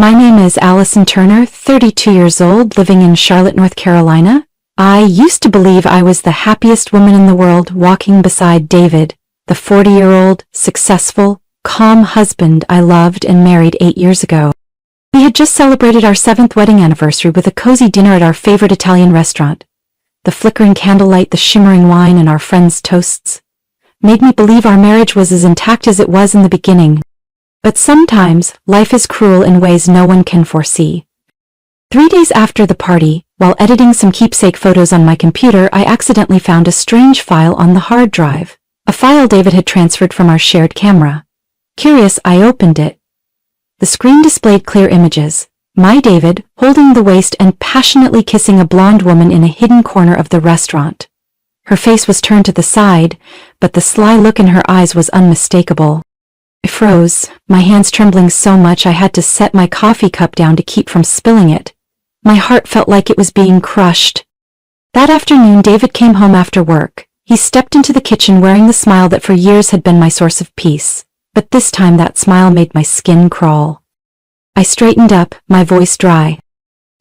My name is Allison Turner, 32 years old, living in Charlotte, North Carolina. I used to believe I was the happiest woman in the world walking beside David, the 40-year-old, successful, calm husband I loved and married 8 years ago. We had just celebrated our 7th wedding anniversary with a cozy dinner at our favorite Italian restaurant. The flickering candlelight, the shimmering wine, and our friends' toasts made me believe our marriage was as intact as it was in the beginning. But sometimes, life is cruel in ways no one can foresee. 3 days after the party, while editing some keepsake photos on my computer, I accidentally found a strange file on the hard drive. A file David had transferred from our shared camera. Curious, I opened it. The screen displayed clear images. My David, holding the waist and passionately kissing a blonde woman in a hidden corner of the restaurant. Her face was turned to the side, but the sly look in her eyes was unmistakable. I froze, my hands trembling so much I had to set my coffee cup down to keep from spilling it. My heart felt like it was being crushed. That afternoon, David came home after work. He stepped into the kitchen wearing the smile that for years had been my source of peace. But this time that smile made my skin crawl. I straightened up, my voice dry.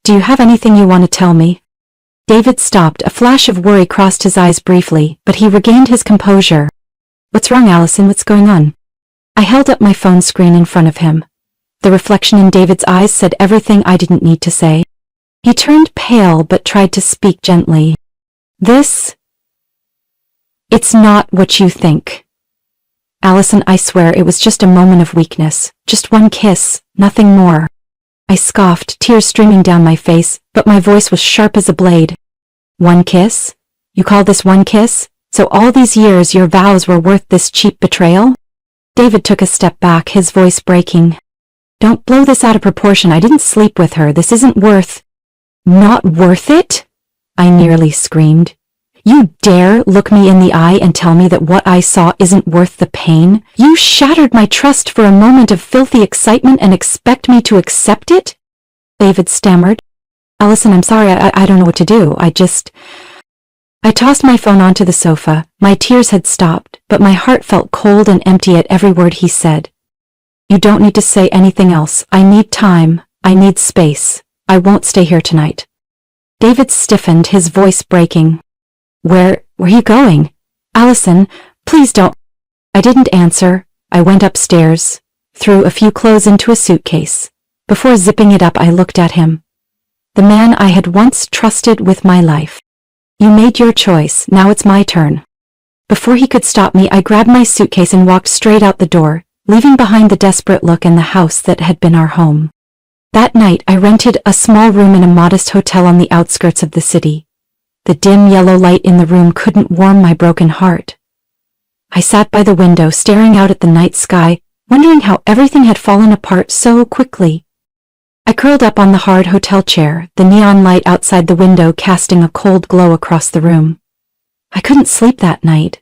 "Do you have anything you want to tell me?" David stopped, a flash of worry crossed his eyes briefly, but he regained his composure. "What's wrong, Allison? What's going on?" I held up my phone screen in front of him. The reflection in David's eyes said everything I didn't need to say. He turned pale but tried to speak gently. It's not what you think. Allison, I swear it was just a moment of weakness, just one kiss, nothing more. I scoffed, tears streaming down my face, but my voice was sharp as a blade. One kiss? You call this one kiss? So all these years your vows were worth this cheap betrayal? David took a step back, his voice breaking. Don't blow this out of proportion. I didn't sleep with her. This isn't worth... Not worth it? I nearly screamed. You dare look me in the eye and tell me that what I saw isn't worth the pain? You shattered my trust for a moment of filthy excitement and expect me to accept it? David stammered. Allison, I'm sorry, I don't know what to do. I tossed my phone onto the sofa. My tears had stopped, but my heart felt cold and empty at every word he said. You don't need to say anything else. I need time. I need space. I won't stay here tonight. David stiffened, his voice breaking. Where are you going? Allison, please don't. I didn't answer. I went upstairs, threw a few clothes into a suitcase. Before zipping it up, I looked at him. The man I had once trusted with my life. You made your choice, now it's my turn. Before he could stop me, I grabbed my suitcase and walked straight out the door, leaving behind the desperate look and the house that had been our home. That night, I rented a small room in a modest hotel on the outskirts of the city. The dim yellow light in the room couldn't warm my broken heart. I sat by the window, staring out at the night sky, wondering how everything had fallen apart so quickly. I curled up on the hard hotel chair, the neon light outside the window casting a cold glow across the room. I couldn't sleep that night.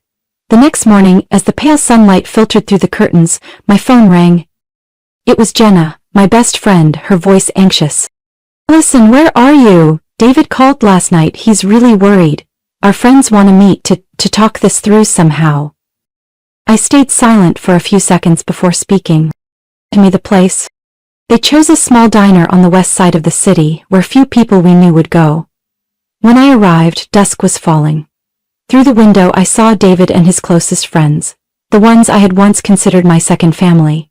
The next morning, as the pale sunlight filtered through the curtains, my phone rang. It was Jenna, my best friend, her voice anxious. Listen, where are you? David called last night. He's really worried. Our friends want to meet to talk this through somehow. I stayed silent for a few seconds before speaking. To me, the place. They chose a small diner on the west side of the city, where few people we knew would go. When I arrived, dusk was falling. Through the window, I saw David and his closest friends, the ones I had once considered my second family.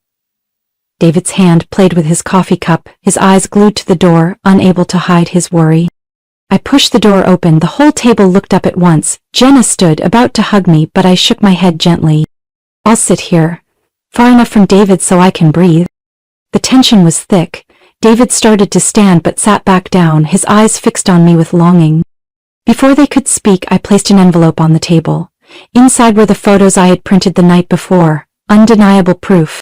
David's hand played with his coffee cup, his eyes glued to the door, unable to hide his worry. I pushed the door open. The whole table looked up at once. Jenna stood, about to hug me, but I shook my head gently. I'll sit here, far enough from David so I can breathe. The tension was thick. David started to stand but sat back down, his eyes fixed on me with longing. Before they could speak, I placed an envelope on the table. Inside were the photos I had printed the night before, undeniable proof.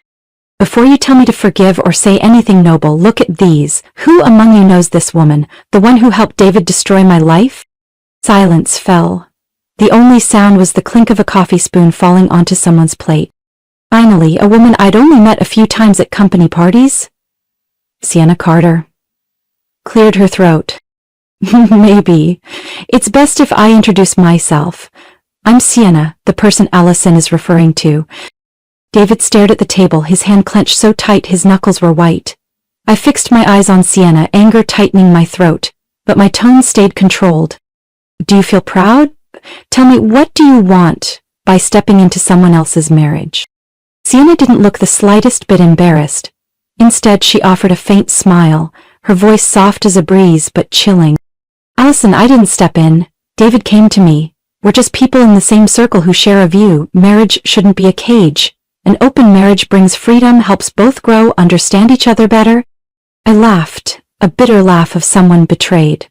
Before you tell me to forgive or say anything noble, look at these. Who among you knows this woman, the one who helped David destroy my life? Silence fell. The only sound was the clink of a coffee spoon falling onto someone's plate. Finally, a woman I'd only met a few times at company parties. Sienna Carter. Cleared her throat. Maybe. It's best if I introduce myself. I'm Sienna, the person Allison is referring to. David stared at the table, his hand clenched so tight his knuckles were white. I fixed my eyes on Sienna, anger tightening my throat, but my tone stayed controlled. Do you feel proud? Tell me, what do you want by stepping into someone else's marriage? Sienna didn't look the slightest bit embarrassed. Instead, she offered a faint smile, her voice soft as a breeze but chilling. Allison, I didn't step in. David came to me. We're just people in the same circle who share a view. Marriage shouldn't be a cage. An open marriage brings freedom, helps both grow, understand each other better. I laughed, a bitter laugh of someone betrayed.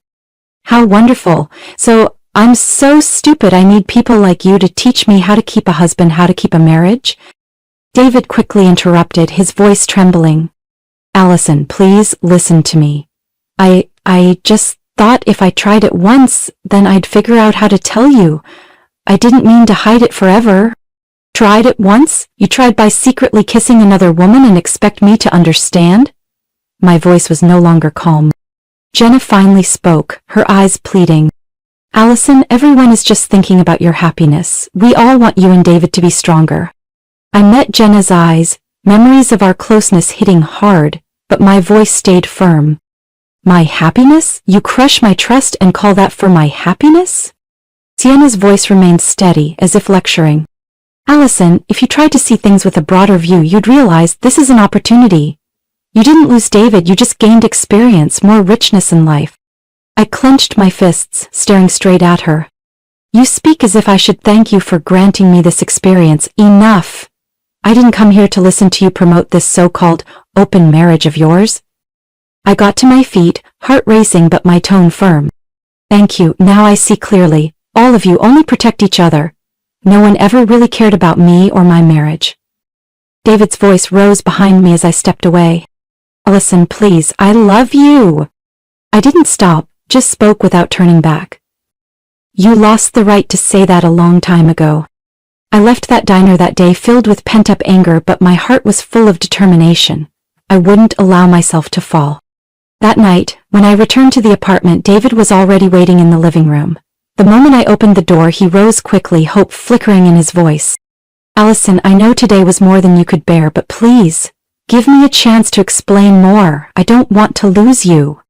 How wonderful. So, I'm so stupid I need people like you to teach me how to keep a husband, how to keep a marriage? David quickly interrupted, his voice trembling. Allison, please listen to me. I just thought if I tried it once, then I'd figure out how to tell you. I didn't mean to hide it forever. Tried it once? You tried by secretly kissing another woman and expect me to understand? My voice was no longer calm. Jenna finally spoke, her eyes pleading. Allison, everyone is just thinking about your happiness. We all want you and David to be stronger. I met Jenna's eyes, memories of our closeness hitting hard, but my voice stayed firm. My happiness? You crush my trust and call that for my happiness? Sienna's voice remained steady, as if lecturing. Allison, if you tried to see things with a broader view, you'd realize this is an opportunity. You didn't lose David, you just gained experience, more richness in life. I clenched my fists, staring straight at her. You speak as if I should thank you for granting me this experience. Enough! I didn't come here to listen to you promote this so-called open marriage of yours. I got to my feet, heart racing but my tone firm. Thank you, now I see clearly. All of you only protect each other. No one ever really cared about me or my marriage. David's voice rose behind me as I stepped away. Allison, please, I love you. I didn't stop, just spoke without turning back. You lost the right to say that a long time ago. I left that diner that day filled with pent-up anger, but my heart was full of determination. I wouldn't allow myself to fall. That night, when I returned to the apartment, David was already waiting in the living room. The moment I opened the door, he rose quickly, hope flickering in his voice. Allison, I know today was more than you could bear, but please, give me a chance to explain more. I don't want to lose you.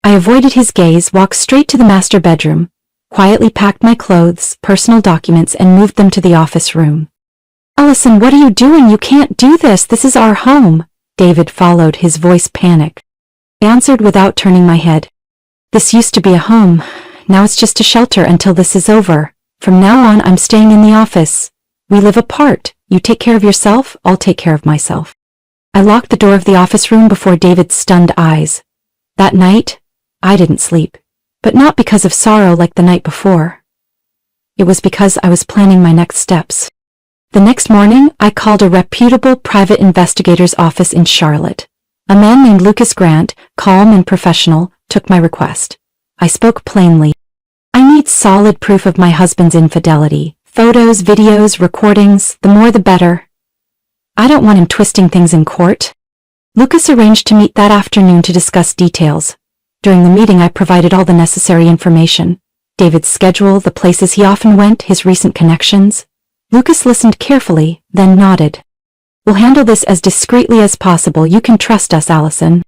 I avoided his gaze, walked straight to the master bedroom, quietly packed my clothes, personal documents, and moved them to the office room. Allison, what are you doing? You can't do this. This is our home. David followed, his voice panicked. I answered without turning my head. This used to be a home. Now it's just a shelter until this is over. From now on, I'm staying in the office. We live apart. You take care of yourself, I'll take care of myself. I locked the door of the office room before David's stunned eyes. That night, I didn't sleep, but not because of sorrow like the night before. It was because I was planning my next steps. The next morning, I called a reputable private investigator's office in Charlotte. A man named Lucas Grant, calm and professional, took my request. I spoke plainly. I need solid proof of my husband's infidelity. Photos, videos, recordings, the more the better. I don't want him twisting things in court. Lucas arranged to meet that afternoon to discuss details. During the meeting, I provided all the necessary information. David's schedule, the places he often went, his recent connections. Lucas listened carefully, then nodded. We'll handle this as discreetly as possible. You can trust us, Allison.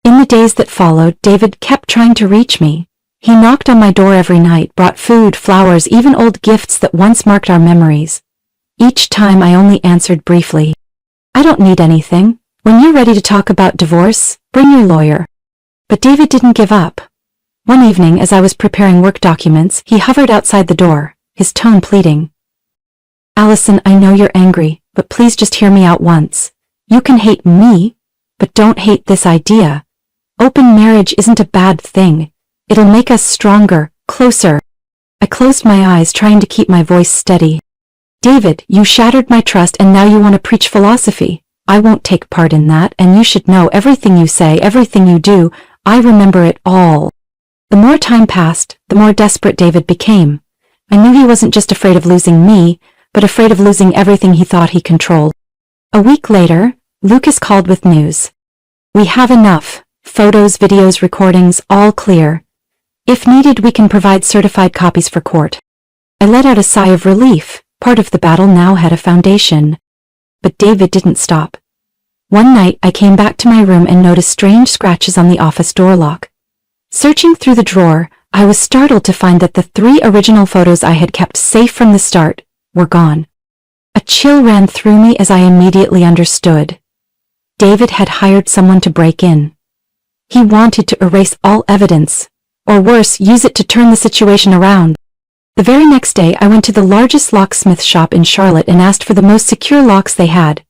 In the days that followed, David kept trying to reach me. He knocked on my door every night, brought food, flowers, even old gifts that once marked our memories. Each time I only answered briefly. I don't need anything. When you're ready to talk about divorce, bring your lawyer. But David didn't give up. One evening, as I was preparing work documents, he hovered outside the door, his tone pleading. Allison, I know you're angry, but please just hear me out once. You can hate me, but don't hate this idea. Open marriage isn't a bad thing. It'll make us stronger, closer. I closed my eyes, trying to keep my voice steady. David, you shattered my trust and now you want to preach philosophy. I won't take part in that, and you should know everything you say, everything you do, I remember it all. The more time passed, the more desperate David became. I knew he wasn't just afraid of losing me, but afraid of losing everything he thought he controlled. A week later, Lucas called with news. We have enough. Photos, videos, recordings, all clear. If needed, we can provide certified copies for court. I let out a sigh of relief. Part of the battle now had a foundation. But David didn't stop. One night I came back to my room and noticed strange scratches on the office door lock. Searching through the drawer, I was startled to find that the 3 original photos I had kept safe from the start were gone. A chill ran through me as I immediately understood. David had hired someone to break in. He wanted to erase all evidence, or worse, use it to turn the situation around. The very next day I went to the largest locksmith shop in Charlotte and asked for the most secure locks they had.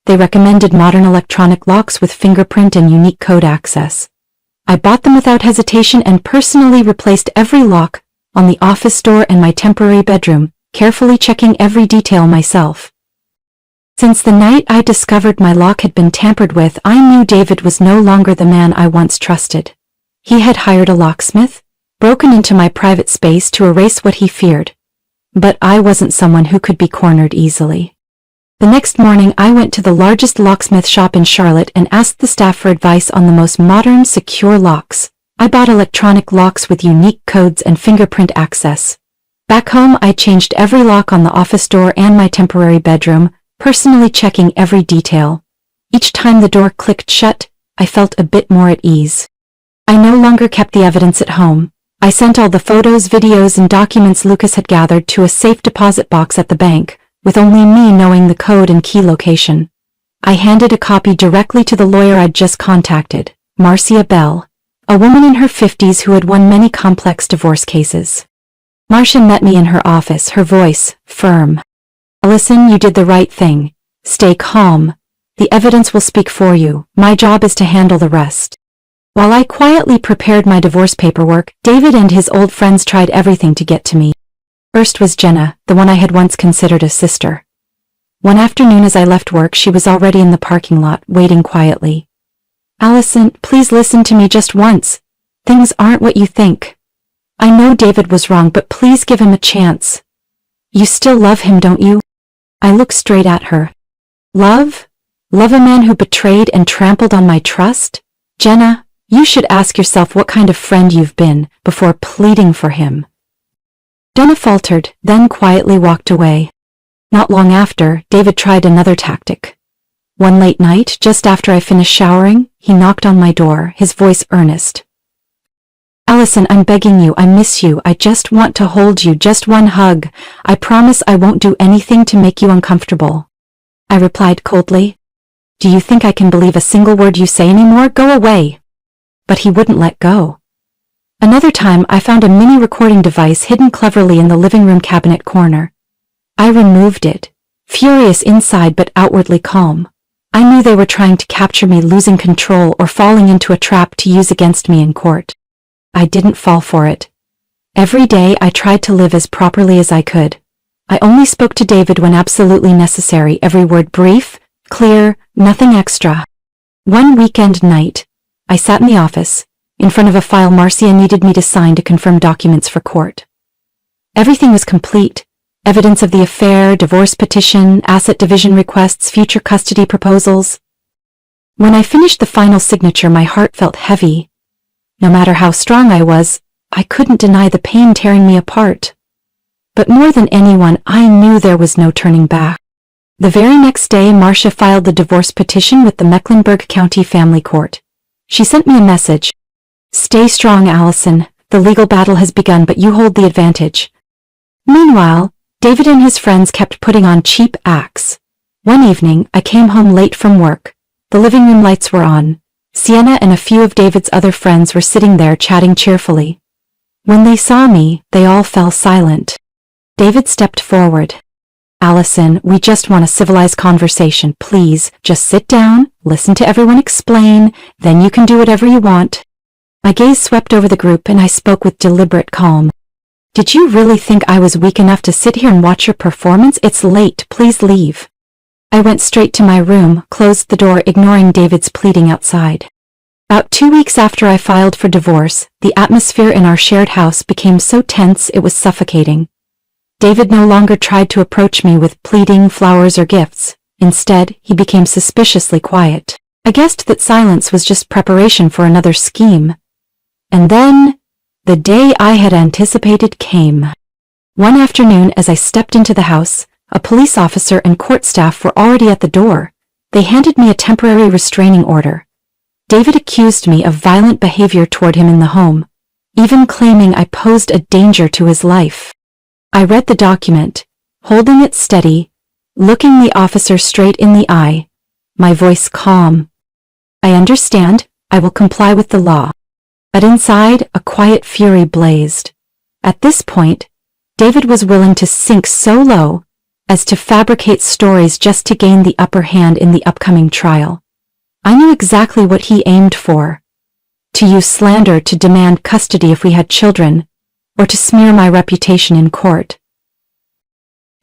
They recommended modern electronic locks with fingerprint and unique code access. I bought them without hesitation and personally replaced every lock on the office door and my temporary bedroom, carefully checking every detail myself. Since the night I discovered my lock had been tampered with, I knew David was no longer the man I once trusted. He had hired a locksmith, broken into my private space to erase what he feared. But I wasn't someone who could be cornered easily. The next morning I went to the largest locksmith shop in Charlotte and asked the staff for advice on the most modern, secure locks. I bought electronic locks with unique codes and fingerprint access. Back home I changed every lock on the office door and my temporary bedroom, personally checking every detail. Each time the door clicked shut, I felt a bit more at ease. I no longer kept the evidence at home. I sent all the photos, videos, and documents Lucas had gathered to a safe deposit box at the bank, with only me knowing the code and key location. I handed a copy directly to the lawyer I'd just contacted, Marcia Bell, a woman in her 50s who had won many complex divorce cases. Marcia met me in her office, her voice firm. "Allison, you did the right thing. Stay calm. The evidence will speak for you. My job is to handle the rest." While I quietly prepared my divorce paperwork, David and his old friends tried everything to get to me. First was Jenna, the one I had once considered a sister. One afternoon as I left work, she was already in the parking lot, waiting quietly. "Allison, please listen to me just once. Things aren't what you think. I know David was wrong, but please give him a chance. You still love him, don't you?" I looked straight at her. "Love? Love a man who betrayed and trampled on my trust? Jenna, you should ask yourself what kind of friend you've been before pleading for him." Jenna faltered, then quietly walked away. Not long after, David tried another tactic. One late night, just after I finished showering, he knocked on my door, his voice earnest. "Allison, I'm begging you, I miss you, I just want to hold you, just one hug. I promise I won't do anything to make you uncomfortable." I replied coldly, "Do you think I can believe a single word you say anymore? Go away." But he wouldn't let go. Another time I found a mini recording device hidden cleverly in the living room cabinet corner. I removed it, furious inside but outwardly calm. I knew they were trying to capture me losing control or falling into a trap to use against me in court. I didn't fall for it. Every day I tried to live as properly as I could. I only spoke to David when absolutely necessary, every word brief, clear, nothing extra. One weekend night, I sat in the office, in front of a file Marcia needed me to sign to confirm documents for court. Everything was complete. Evidence of the affair, divorce petition, asset division requests, future custody proposals. When I finished the final signature, my heart felt heavy. No matter how strong I was, I couldn't deny the pain tearing me apart. But more than anyone, I knew there was no turning back. The very next day, Marcia filed the divorce petition with the Mecklenburg County Family Court. She sent me a message. "Stay strong, Allison. The legal battle has begun, but you hold the advantage." Meanwhile, David and his friends kept putting on cheap acts. One evening, I came home late from work. The living room lights were on. Sienna and a few of David's other friends were sitting there chatting cheerfully. When they saw me, they all fell silent. David stepped forward. "Allison, we just want a civilized conversation. Please, just sit down, listen to everyone explain, then you can do whatever you want." My gaze swept over the group and I spoke with deliberate calm. "Did you really think I was weak enough to sit here and watch your performance? It's late, please leave." I went straight to my room, closed the door, ignoring David's pleading outside. About 2 weeks after I filed for divorce, the atmosphere in our shared house became so tense it was suffocating. David no longer tried to approach me with pleading, flowers, or gifts. Instead, he became suspiciously quiet. I guessed that silence was just preparation for another scheme. And then, the day I had anticipated came. One afternoon, as I stepped into the house, a police officer and court staff were already at the door. They handed me a temporary restraining order. David accused me of violent behavior toward him in the home, even claiming I posed a danger to his life. I read the document, holding it steady, looking the officer straight in the eye, my voice calm. I understand, I will comply with the law. But inside, a quiet fury blazed. At this point, David was willing to sink so low as to fabricate stories just to gain the upper hand in the upcoming trial. I knew exactly what he aimed for. To use slander to demand custody if we had children, or to smear my reputation in court.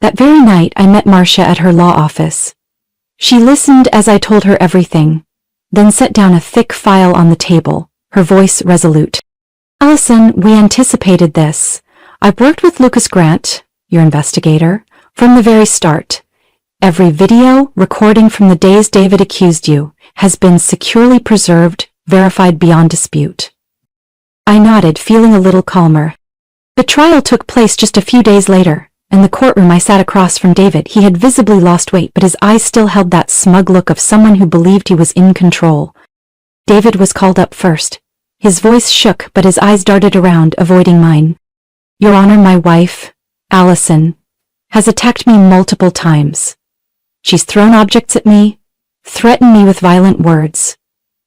That very night I met Marcia at her law office. She listened as I told her everything, then set down a thick file on the table, her voice resolute. Allison, we anticipated this. I've worked with Lucas Grant, your investigator, from the very start. Every video, recording from the days David accused you, has been securely preserved, verified beyond dispute. I nodded, feeling a little calmer. The trial took place just a few days later. In the courtroom I sat across from David. He had visibly lost weight, but his eyes still held that smug look of someone who believed he was in control. David was called up first. His voice shook, but his eyes darted around, avoiding mine. Your Honor, my wife, Allison, has attacked me multiple times. She's thrown objects at me, threatened me with violent words.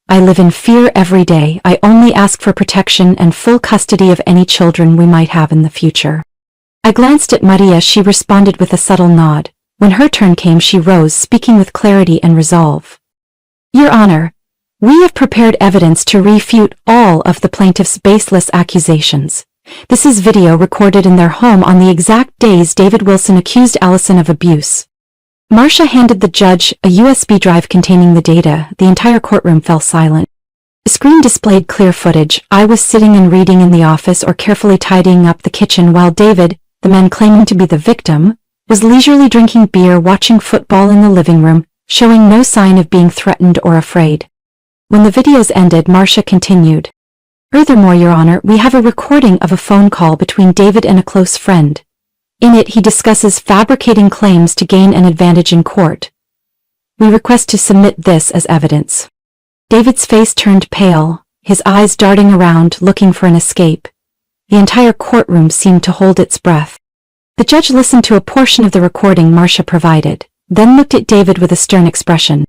I live in fear every day. I only ask for protection and full custody of any children we might have in the future. I glanced at Maria. She responded with a subtle nod. When her turn came, she rose, speaking with clarity and resolve. Your Honor, we have prepared evidence to refute all of the plaintiff's baseless accusations. This is video recorded in their home on the exact days David Wilson accused Allison of abuse. Marcia handed the judge a USB drive containing the data. The entire courtroom fell silent. The screen displayed clear footage. I was sitting and reading in the office or carefully tidying up the kitchen while David, the man claiming to be the victim, was leisurely drinking beer, watching football in the living room, showing no sign of being threatened or afraid. When the videos ended, Marcia continued. Furthermore, Your Honor, we have a recording of a phone call between David and a close friend. In it, he discusses fabricating claims to gain an advantage in court. We request to submit this as evidence. David's face turned pale, his eyes darting around, looking for an escape. The entire courtroom seemed to hold its breath. The judge listened to a portion of the recording Marcia provided, then looked at David with a stern expression.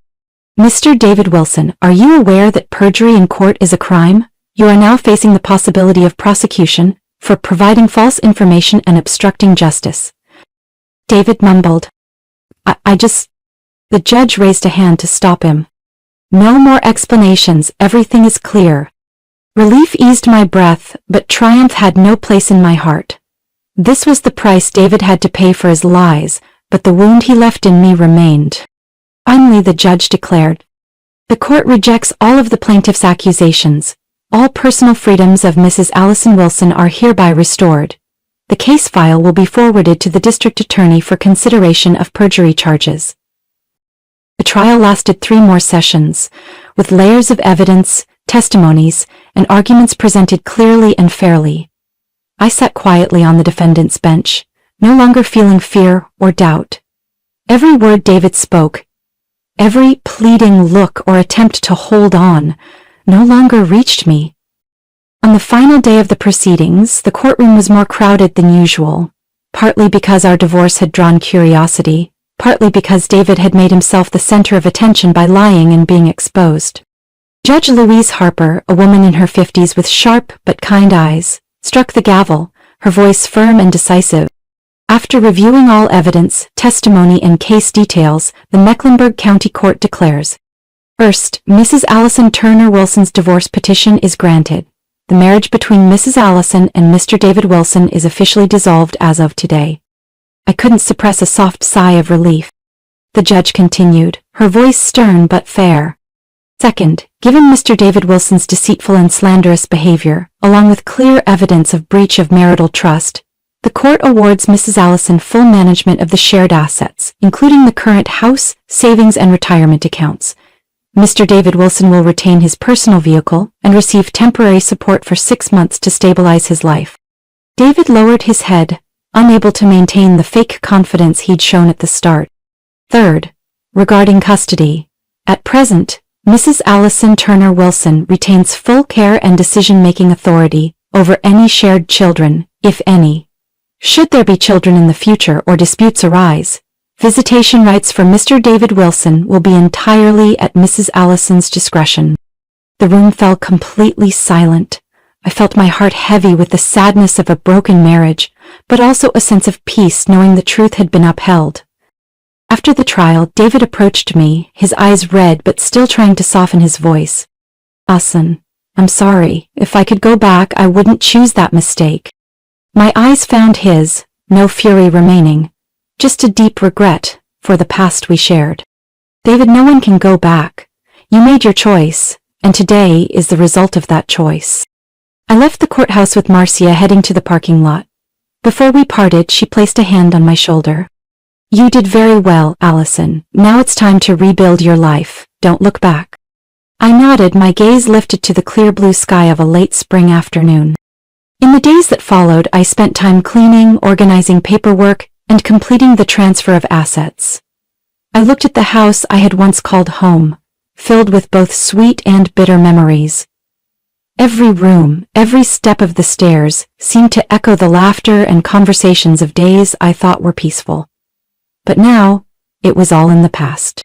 Mr. David Wilson, are you aware that perjury in court is a crime? You are now facing the possibility of prosecution for providing false information and obstructing justice. David mumbled. The judge raised a hand to stop him. No more explanations, everything is clear. Relief eased my breath, but triumph had no place in my heart. This was the price David had to pay for his lies, but the wound he left in me remained. Finally, the judge declared. The court rejects all of the plaintiff's accusations. All personal freedoms of Mrs. Allison Wilson are hereby restored. The case file will be forwarded to the district attorney for consideration of perjury charges. The trial lasted 3 more sessions, with layers of evidence, testimonies, and arguments presented clearly and fairly. I sat quietly on the defendant's bench, no longer feeling fear or doubt. Every word David spoke, every pleading look or attempt to hold on, no longer reached me. On the final day of the proceedings, the courtroom was more crowded than usual, partly because our divorce had drawn curiosity, partly because David had made himself the center of attention by lying and being exposed. Judge Louise Harper, a woman in her 50s with sharp but kind eyes, struck the gavel, her voice firm and decisive. After reviewing all evidence, testimony, and case details, the Mecklenburg County Court declares, First, Mrs. Allison Turner Wilson's divorce petition is granted. The marriage between Mrs. Allison and Mr. David Wilson is officially dissolved as of today. I couldn't suppress a soft sigh of relief. The judge continued, her voice stern but fair. Second, given Mr. David Wilson's deceitful and slanderous behavior, along with clear evidence of breach of marital trust, the court awards Mrs. Allison full management of the shared assets, including the current house, savings, and retirement accounts. Mr. David Wilson will retain his personal vehicle and receive temporary support for 6 months to stabilize his life. David lowered his head, unable to maintain the fake confidence he'd shown at the start. Third, regarding custody, At present, Mrs. Allison Turner Wilson retains full care and decision-making authority over any shared children, if any. Should there be children in the future or disputes arise, visitation rights for Mr. David Wilson will be entirely at Mrs. Allison's discretion. The room fell completely silent. I felt my heart heavy with the sadness of a broken marriage, but also a sense of peace knowing the truth had been upheld. After the trial, David approached me, his eyes red but still trying to soften his voice. "Allison, I'm sorry. If I could go back, I wouldn't choose that mistake." My eyes found his, no fury remaining, just a deep regret for the past we shared. "David, no one can go back. You made your choice, and today is the result of that choice." I left the courthouse with Marcia heading to the parking lot. Before we parted, she placed a hand on my shoulder. "You did very well, Allison. Now it's time to rebuild your life. Don't look back." I nodded, my gaze lifted to the clear blue sky of a late spring afternoon. In the days that followed, I spent time cleaning, organizing paperwork, and completing the transfer of assets. I looked at the house I had once called home, filled with both sweet and bitter memories. Every room, every step of the stairs, seemed to echo the laughter and conversations of days I thought were peaceful. But now, it was all in the past.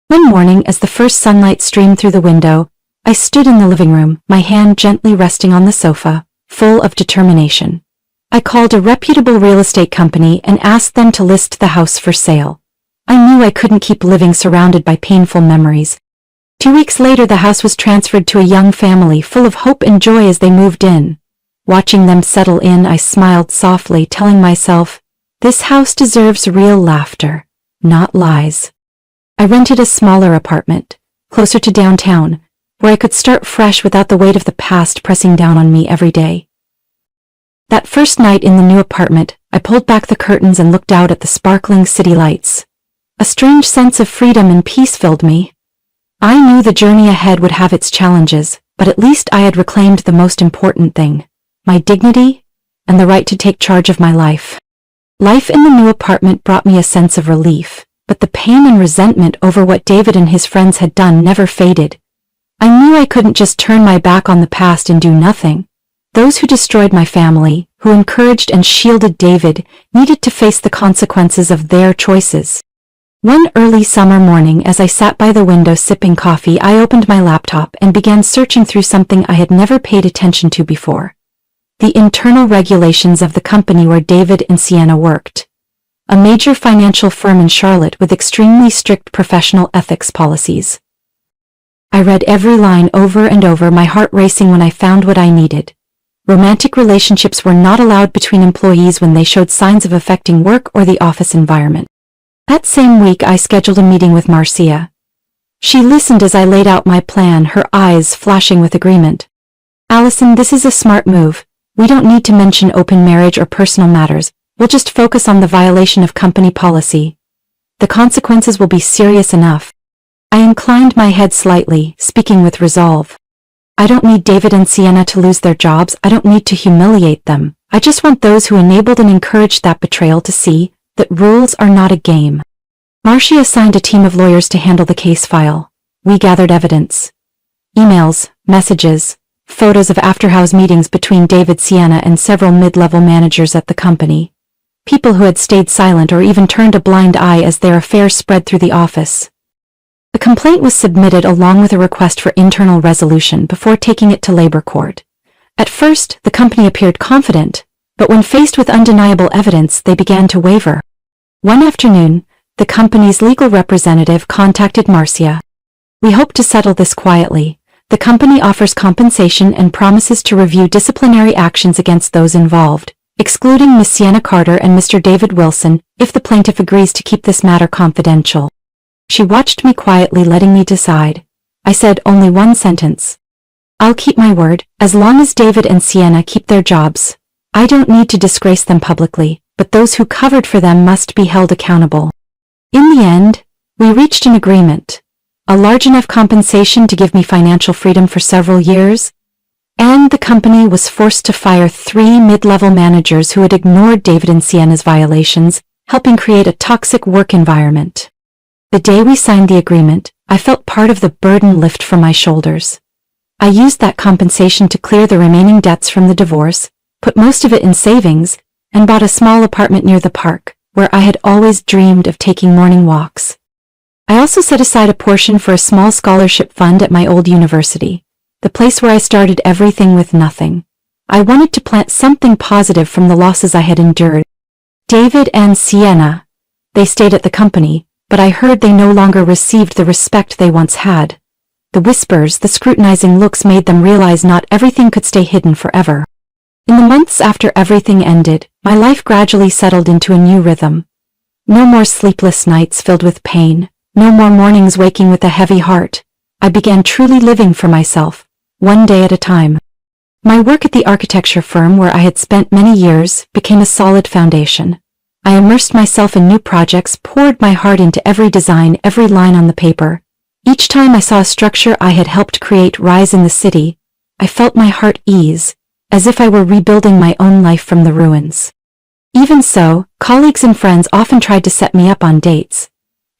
One morning, as the first sunlight streamed through the window, I stood in the living room, my hand gently resting on the sofa, full of determination. I called a reputable real estate company and asked them to list the house for sale. I knew I couldn't keep living surrounded by painful memories. 2 weeks later, the house was transferred to a young family full of hope and joy as they moved in. Watching them settle in, I smiled softly, telling myself, this house deserves real laughter, not lies. I rented a smaller apartment, closer to downtown, where I could start fresh without the weight of the past pressing down on me every day. That first night in the new apartment, I pulled back the curtains and looked out at the sparkling city lights. A strange sense of freedom and peace filled me. I knew the journey ahead would have its challenges, but at least I had reclaimed the most important thing, my dignity and the right to take charge of my life. Life in the new apartment brought me a sense of relief, but the pain and resentment over what David and his friends had done never faded. I knew I couldn't just turn my back on the past and do nothing. Those who destroyed my family, who encouraged and shielded David, needed to face the consequences of their choices. One early summer morning, as I sat by the window sipping coffee, I opened my laptop and began searching through something I had never paid attention to before. The internal regulations of the company where David and Sienna worked. A major financial firm in Charlotte with extremely strict professional ethics policies. I read every line over and over, my heart racing when I found what I needed. Romantic relationships were not allowed between employees when they showed signs of affecting work or the office environment. That same week, I scheduled a meeting with Marcia. She listened as I laid out my plan, her eyes flashing with agreement. "Allison, this is a smart move. We don't need to mention open marriage or personal matters. We'll just focus on the violation of company policy. The consequences will be serious enough." I inclined my head slightly, speaking with resolve. "I don't need David and Sienna to lose their jobs. I don't need to humiliate them. I just want those who enabled and encouraged that betrayal to see that rules are not a game." Marcia assigned a team of lawyers to handle the case file. We gathered evidence. Emails, messages, photos of after-house meetings between David, Sienna, and several mid-level managers at the company. People who had stayed silent or even turned a blind eye as their affair spread through the office. A complaint was submitted along with a request for internal resolution before taking it to labor court. At first, the company appeared confident, but when faced with undeniable evidence, they began to waver. One afternoon, the company's legal representative contacted Marcia. "We hope to settle this quietly. The company offers compensation and promises to review disciplinary actions against those involved, excluding Miss Sienna Carter and Mr. David Wilson, if the plaintiff agrees to keep this matter confidential." She watched me quietly, letting me decide. I said only one sentence. "I'll keep my word, as long as David and Sienna keep their jobs. I don't need to disgrace them publicly, but those who covered for them must be held accountable." In the end, we reached an agreement. A large enough compensation to give me financial freedom for several years, and the company was forced to fire 3 mid-level managers who had ignored David and Sienna's violations, helping create a toxic work environment. The day we signed the agreement, I felt part of the burden lift from my shoulders. I used that compensation to clear the remaining debts from the divorce, put most of it in savings, and bought a small apartment near the park, where I had always dreamed of taking morning walks. I also set aside a portion for a small scholarship fund at my old university, the place where I started everything with nothing. I wanted to plant something positive from the losses I had endured. David and Sienna. They stayed at the company, but I heard they no longer received the respect they once had. The whispers, the scrutinizing looks made them realize not everything could stay hidden forever. In the months after everything ended, my life gradually settled into a new rhythm. No more sleepless nights filled with pain, no more mornings waking with a heavy heart. I began truly living for myself, one day at a time. My work at the architecture firm where I had spent many years became a solid foundation. I immersed myself in new projects, poured my heart into every design, every line on the paper. Each time I saw a structure I had helped create rise in the city, I felt my heart ease, as if I were rebuilding my own life from the ruins. Even so, colleagues and friends often tried to set me up on dates.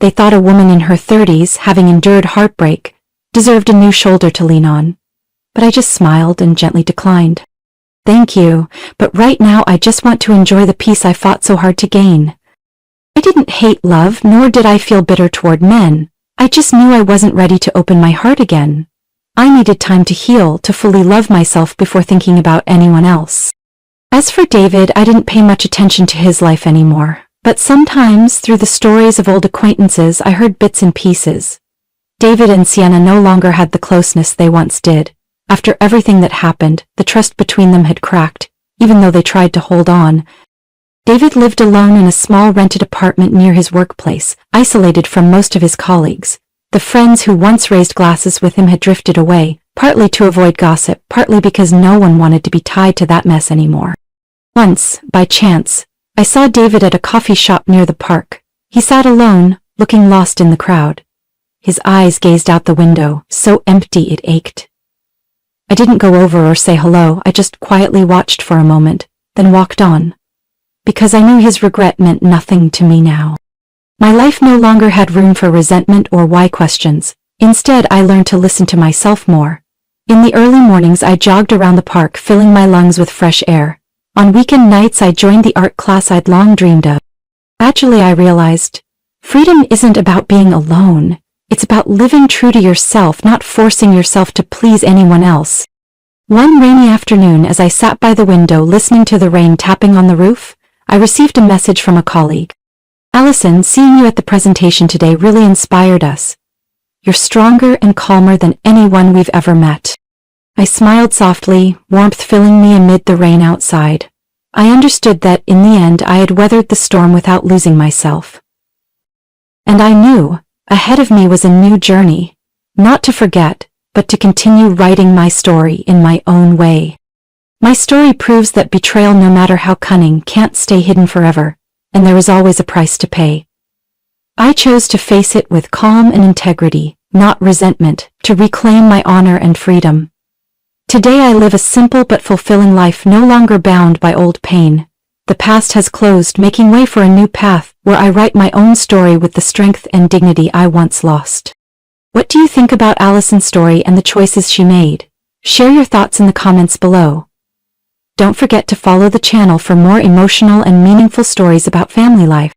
They thought a woman in her 30s, having endured heartbreak, deserved a new shoulder to lean on. But I just smiled and gently declined. Thank you, but right now I just want to enjoy the peace I fought so hard to gain. I didn't hate love, nor did I feel bitter toward men. I just knew I wasn't ready to open my heart again. I needed time to heal, to fully love myself before thinking about anyone else. As for David, I didn't pay much attention to his life anymore, but sometimes, through the stories of old acquaintances, I heard bits and pieces. David and Sienna no longer had the closeness they once did. After everything that happened, the trust between them had cracked, even though they tried to hold on. David lived alone in a small rented apartment near his workplace, isolated from most of his colleagues. The friends who once raised glasses with him had drifted away, partly to avoid gossip, partly because no one wanted to be tied to that mess anymore. Once, by chance, I saw David at a coffee shop near the park. He sat alone, looking lost in the crowd. His eyes gazed out the window, so empty it ached. I didn't go over or say hello, I just quietly watched for a moment, then walked on. Because I knew his regret meant nothing to me now. My life no longer had room for resentment or why questions. Instead, I learned to listen to myself more. In the early mornings, I jogged around the park, filling my lungs with fresh air. On weekend nights, I joined the art class I'd long dreamed of. Gradually, I realized, freedom isn't about being alone. It's about living true to yourself, not forcing yourself to please anyone else. One rainy afternoon, as I sat by the window listening to the rain tapping on the roof, I received a message from a colleague. Allison, seeing you at the presentation today really inspired us. You're stronger and calmer than anyone we've ever met. I smiled softly, warmth filling me amid the rain outside. I understood that, in the end, I had weathered the storm without losing myself. And I knew, ahead of me was a new journey, not to forget, but to continue writing my story in my own way. My story proves that betrayal, no matter how cunning, can't stay hidden forever, and there is always a price to pay. I chose to face it with calm and integrity, not resentment, to reclaim my honor and freedom. Today I live a simple but fulfilling life, no longer bound by old pain. The past has closed, making way for a new path, where I write my own story with the strength and dignity I once lost. What do you think about Allison's story and the choices she made? Share your thoughts in the comments below. Don't forget to follow the channel for more emotional and meaningful stories about family life.